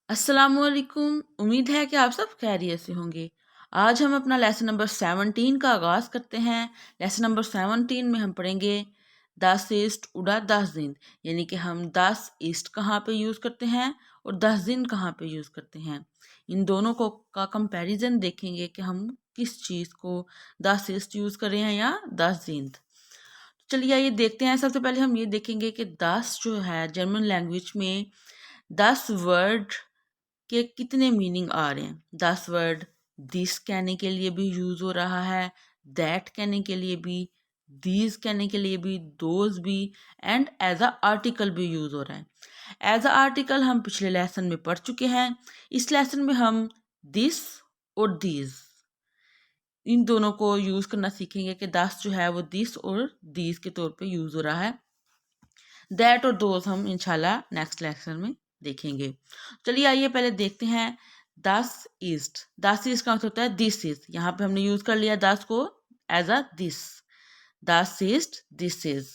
अस्सलामुअलैकुम। उम्मीद है कि आप सब खैरियत से होंगे। आज हम अपना लेसन नंबर 17 का आगाज़ करते हैं। लेसन नंबर 17 में हम पढ़ेंगे दस ईस्ट उड़ा 10 दिन, यानी कि हम 10 ईस्ट कहाँ पे यूज़ करते हैं और 10 दिन कहाँ पे यूज़ करते हैं। इन दोनों को का कंपैरिजन देखेंगे कि हम किस चीज़ को 10 ईस्ट यूज़ कर रहे हैं या 10 दिन। चलिए आइए देखते हैं। सबसे पहले हम ये देखेंगे कि 10 जो है जर्मन लैंग्वेज में 10 वर्ड के कितने मीनिंग आ रहे हैं। 10 वर्ड दिस कहने के लिए भी यूज़ हो रहा है, दैट कहने के लिए भी, दीज कहने के लिए भी, दोज भी, एंड एज अ आर्टिकल भी यूज़ हो रहा है। एज अ आर्टिकल हम पिछले लेसन में पढ़ चुके हैं। इस लेसन में हम दिस और दीज इन दोनों को यूज़ करना सीखेंगे कि 10 जो है वो दिस और दीज के तौर पे यूज़ हो रहा है। दैट और दोज हम इंशाल्लाह नेक्स्ट लेक्चर में देखेंगे। चलिए आइए पहले देखते हैं 10 ईस्ट। 10 ईस्ट का मतलब होता है दिस इज। यहाँ पे हमने यूज कर लिया 10 को एज अ दिस। 10 ईस्ट दिस इज।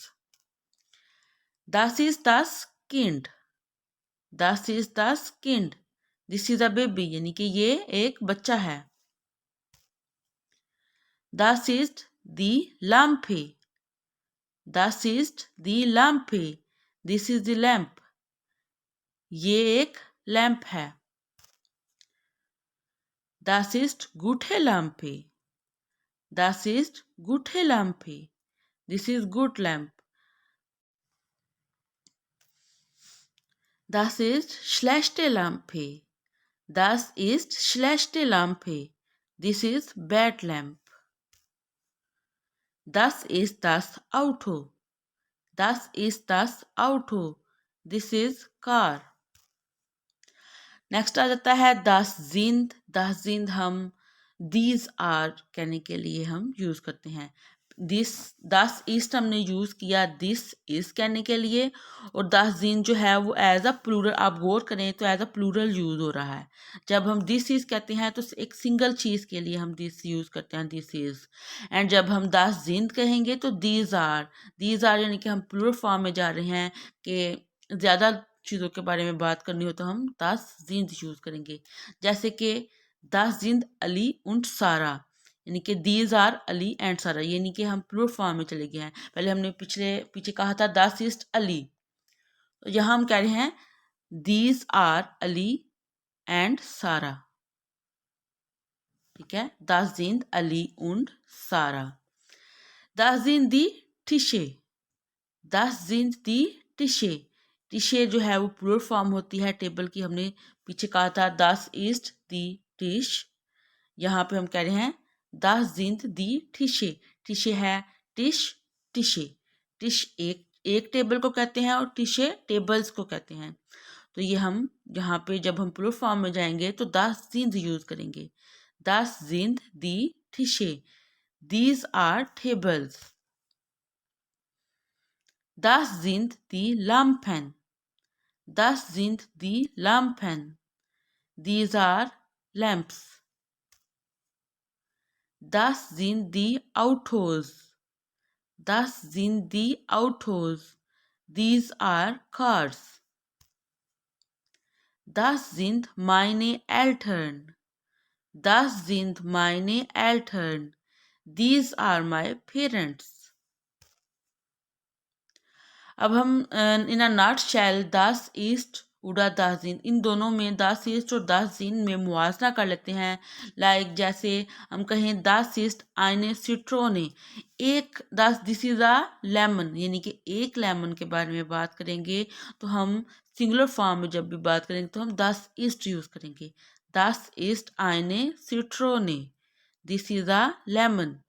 10 इज 10 किंड। 10 इज 10 किंड। दिस इज अ बेबी, यानी कि ये एक बच्चा है। 10 इज दी लैम्पे। 10 इज दी लैम्पे। This is the lamp. ये एक लैंप है। Das ist gute Lampe. Das ist gute Lampe. This is good lamp. Das ist schlechte Lampe. Das ist schlechte Lampe. This is bad lamp. Das ist das Auto. Das ist das Auto. This is car. Next आ जाता है 10 जिंद। 10 जिंद हम these are कहने के लिए हम use करते हैं। दिस 10 ईस्ट हमने यूज किया दिस इज कहने के लिए, और 10 जिंद जो है वो एज अ प्लूरल, आप गौर करें तो एज अ प्लूरल यूज हो रहा है। जब हम दिस इज कहते हैं तो एक सिंगल चीज के लिए हम दिस यूज करते हैं, दिस इज। एंड जब हम 10 जिंद कहेंगे तो दीज आर यानी कि हम प्लूरल फॉर्म में जा रहे हैं कि ज्यादा चीज़ों के बारे में बात करनी हो तो हम 10 जिंद यूज़ करेंगे। जैसे कि 10 जिंद अली उन सारा, यानी कि दीज आर अली एंड सारा, यानी कि हम प्लूरल फॉर्म में चले गए हैं। पहले हमने पीछे कहा था 10 इज अली, तो यहाँ हम कह रहे हैं दीज आर अली एंड सारा। ठीक है, 10 जिंद अली उन सारा। 10 जिंद दी टिशे। 10 जिंद दी टिशे। टिशे जो है वो प्लूरल फॉर्म होती है टेबल की। हमने पीछे कहा था 10 ईस्ट दी टिश। यहाँ पे हम कह रहे हैं 10 जिंद दी टिशे। टिशे है टिश, टिशे। टिश एक टेबल को कहते हैं और टिशे टेबल्स को कहते हैं। तो ये हम यहाँ पे जब हम प्लूरल फॉर्म में जाएंगे तो 10 जिंद यूज करेंगे। 10 जिंद दी टिशे। These are tables. 10 sind die Lampen. Das sind die Lampen. These are lamps. Das sind die Autos. Das sind die Autos. These are cars. Das sind meine Eltern. Das sind meine Eltern. These are my parents. अब हम इन a not shell 10 east उड़ा 10 दिन, इन दोनों में 10 east और 10 दिन में मुआवजा कर लेते हैं। लाइक जैसे हम कहें 10 ईस्ट आइने सिट्रोने, एक 10 दिस इज अ लेमन, यानी कि एक लेमन के बारे में बात करेंगे तो हम सिंगुलर फॉर्म में जब भी बात करेंगे तो हम 10 ईस्ट यूज करेंगे। 10 ईस्ट आइने सिट्रोने, दिस इज अ लेमन।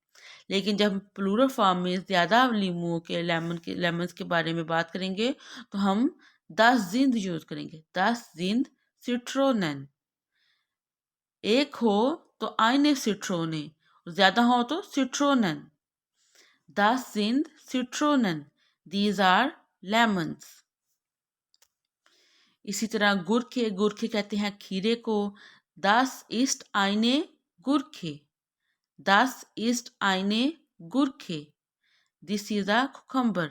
लेकिन जब हम प्लूरल फॉर्म में ज़्यादा लीमुओं के लेमन्स के बारे में बात करेंगे तो हम 10 जिंद यूज़ करेंगे। 10 जिंद सिट्रोनन। एक हो तो आइने सिट्रोने, ज़्यादा हो तो सिट्रोनन। 10 जिंद सिट्रोनन। These are lemons. इसी तरह गुरखे, गुरखे कहते हैं खीरे को। 10 ईस्ट आइने गुरखे। 10 ईस्ट आइने गुरखे। This is a cucumber.